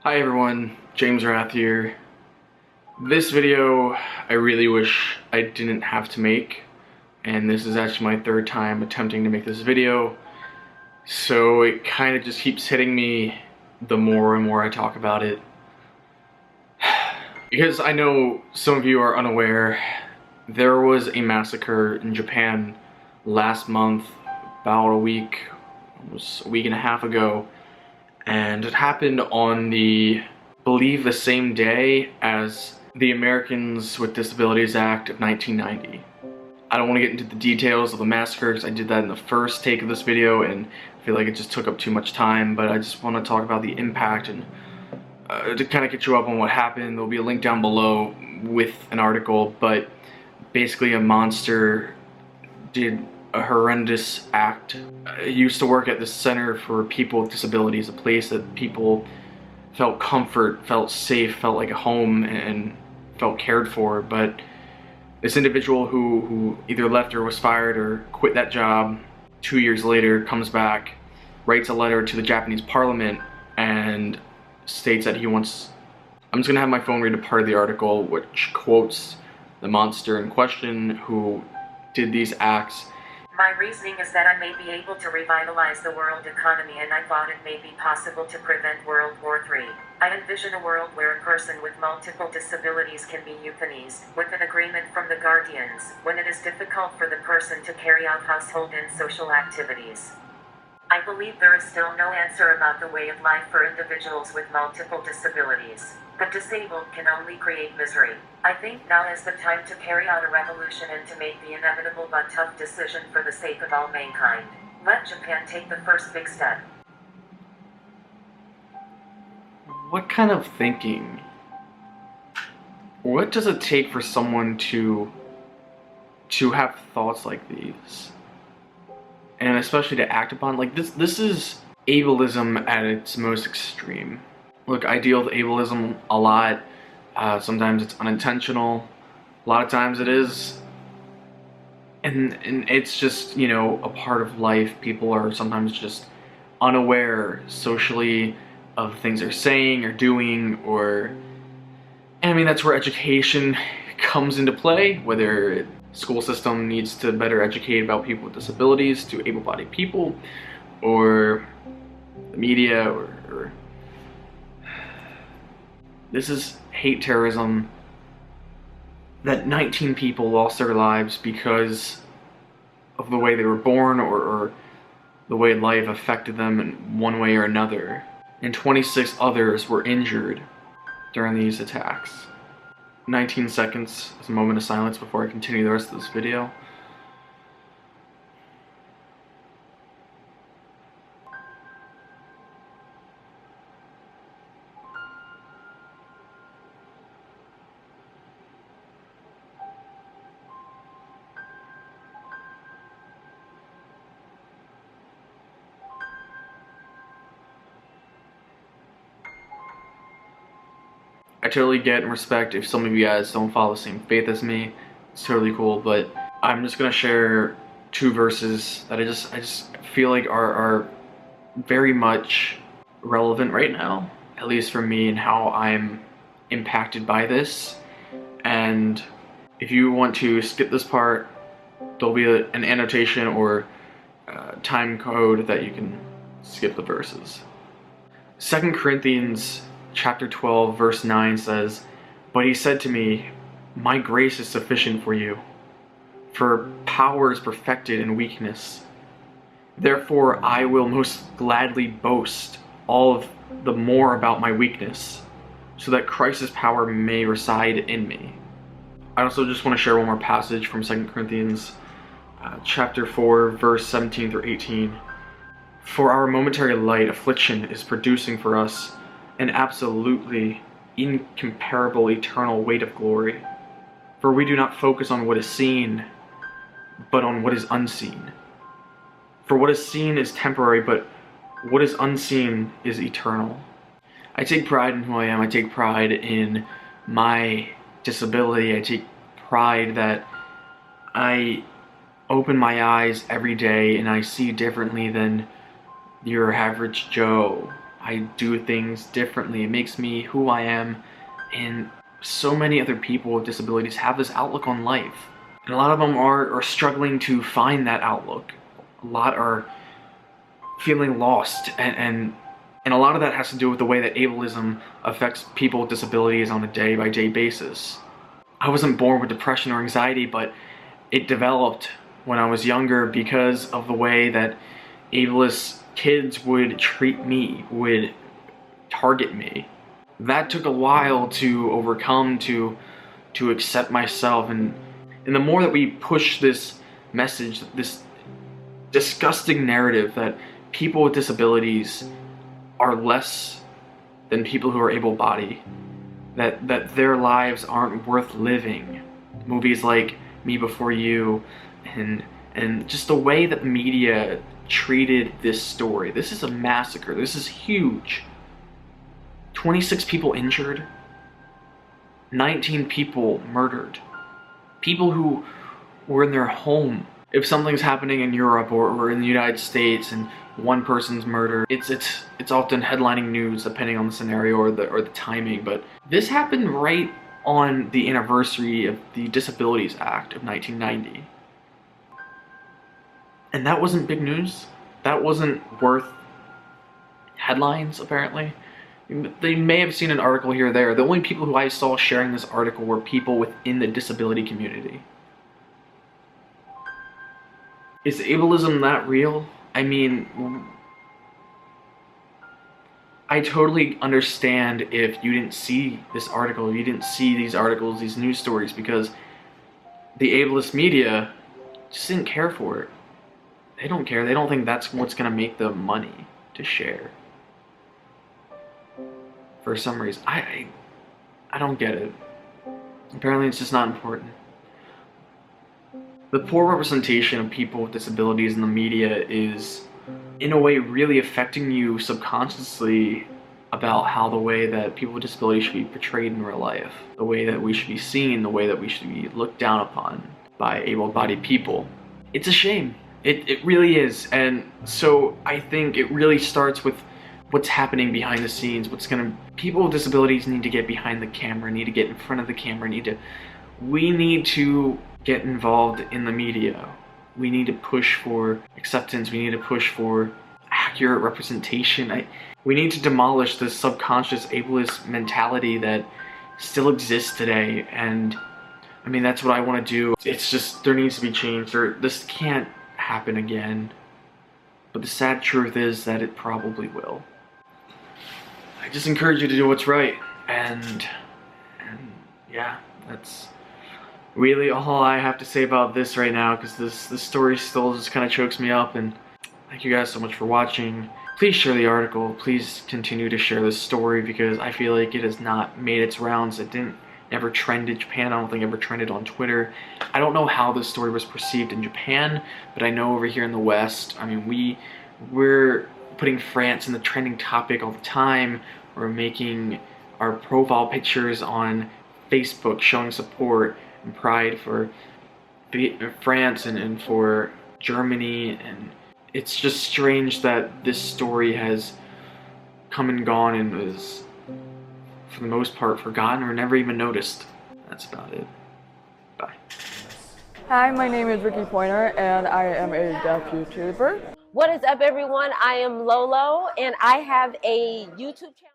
Hi everyone, James Rath here. This video I really wish I didn't have to make, and this is actually my third time attempting to make this video, so it kind of just keeps hitting me the more and more I talk about it. Because I know some of you are unaware, there was a massacre in Japan last month, about almost a week and a half ago, and it happened on I believe the same day as the Americans with Disabilities Act of 1990. I don't want to get into the details of the massacre because I did that in the first take of this video and I feel like it just took up too much time, but I just want to talk about the impact and to kind of get you up on what happened. There'll be a link down below with an article, but basically a monster did a horrendous act. I used to work at this center for people with disabilities, a place that people felt comfort, felt safe, felt like a home, and felt cared for. But this individual who either left or was fired or quit that job 2 years later comes back, writes a letter to the Japanese parliament, and states that he wants... I'm just gonna have my phone read a part of the article which quotes the monster in question who did these acts. My reasoning is that I may be able to revitalize the world economy, and I thought it may be possible to prevent World War III. I envision a world where a person with multiple disabilities can be euthanized, with an agreement from the guardians, when it is difficult for the person to carry out household and social activities. I believe there is still no answer about the way of life for individuals with multiple disabilities. The disabled can only create misery. I think now is the time to carry out a revolution and to make the inevitable but tough decision for the sake of all mankind. Let Japan take the first big step. What kind of thinking? What does it take for someone to have thoughts like these? And especially to act upon, like this is ableism at its most extreme. Look, I deal with ableism a lot. Sometimes it's unintentional. A lot of times it is. And it's just, you know, a part of life. People are sometimes just unaware socially of things they're saying or doing, or... And I mean, that's where education comes into play, whether school system needs to better educate about people with disabilities to able-bodied people, or the media, or this is hate terrorism, that 19 people lost their lives because of the way they were born or the way life affected them in one way or another, and 26 others were injured during these attacks. 19 seconds is a moment of silence before I continue the rest of this video. I totally get and respect if some of you guys don't follow the same faith as me. It's totally cool, but I'm just gonna share two verses that I just feel like are very much relevant right now, at least for me and how I'm impacted by this. And if you want to skip this part, there'll be an annotation or time code that you can skip the verses. 2 Corinthians Chapter 12, verse 9 says, "But he said to me, my grace is sufficient for you, for power is perfected in weakness. Therefore I will most gladly boast all of the more about my weakness, so that Christ's power may reside in me." I also just want to share one more passage from 2 Corinthians chapter 4, verse 17 through 18. "For our momentary light affliction is producing for us an absolutely incomparable eternal weight of glory. For we do not focus on what is seen, but on what is unseen. For what is seen is temporary, but what is unseen is eternal." I take pride in who I am. I take pride in my disability. I take pride that I open my eyes every day and I see differently than your average Joe. I do things differently. It makes me who I am. And so many other people with disabilities have this outlook on life. And a lot of them are struggling to find that outlook. A lot are feeling lost, and a lot of that has to do with the way that ableism affects people with disabilities on a day-by-day basis. I wasn't born with depression or anxiety, but it developed when I was younger because of the way that ableist kids would treat me, would target me. That took a while to overcome, to accept myself, and the more that we push this message, this disgusting narrative that people with disabilities are less than people who are able-bodied, that their lives aren't worth living. Movies like Me Before You, and just the way that the media treated this story. This is a massacre. This is huge. 26 people injured, 19 people murdered. People who were in their home. If something's happening in Europe or in the United States and one person's murdered, it's often headlining news depending on the scenario or the timing. But this happened right on the anniversary of the Disabilities Act of 1990. And that wasn't big news. That wasn't worth headlines, apparently. They may have seen an article here or there. The only people who I saw sharing this article were people within the disability community. Is ableism that real? I mean, I totally understand if you didn't see this article, you didn't see these articles, these news stories, because the ableist media just didn't care for it. They don't care. They don't think that's what's gonna make them money to share. For some reason, I don't get it. Apparently it's just not important. The poor representation of people with disabilities in the media is, in a way, really affecting you subconsciously about how the way that people with disabilities should be portrayed in real life, the way that we should be seen, the way that we should be looked down upon by able-bodied people. It's a shame. It really is. And so I think it really starts with what's happening behind the scenes. People with disabilities need to get behind the camera, need to get in front of the camera, we need to get involved in the media. We need to push for acceptance. We need to push for accurate representation. We need to demolish this subconscious ableist mentality that still exists today. And I mean, that's what I want to do. It's just, there needs to be change. This can't happen again. But the sad truth is that it probably will. I just encourage you to do what's right. And yeah, that's really all I have to say about this right now, because this story still just kind of chokes me up. And thank you guys so much for watching. Please share the article. Please continue to share this story, because I feel like it has not made its rounds. It never trended Japan. I don't think it ever trended on Twitter. I don't know how this story was perceived in Japan, but I know over here in the West, I mean, we're putting France in the trending topic all the time. We're making our profile pictures on Facebook showing support and pride for France and for Germany, and it's just strange that this story has come and gone and is, for the most part, forgotten or never even noticed. That's about it. Bye. Hi, my name is Ricky Pointer, and I am a deaf YouTuber. What is up, everyone? I am Lolo, and I have a YouTube channel.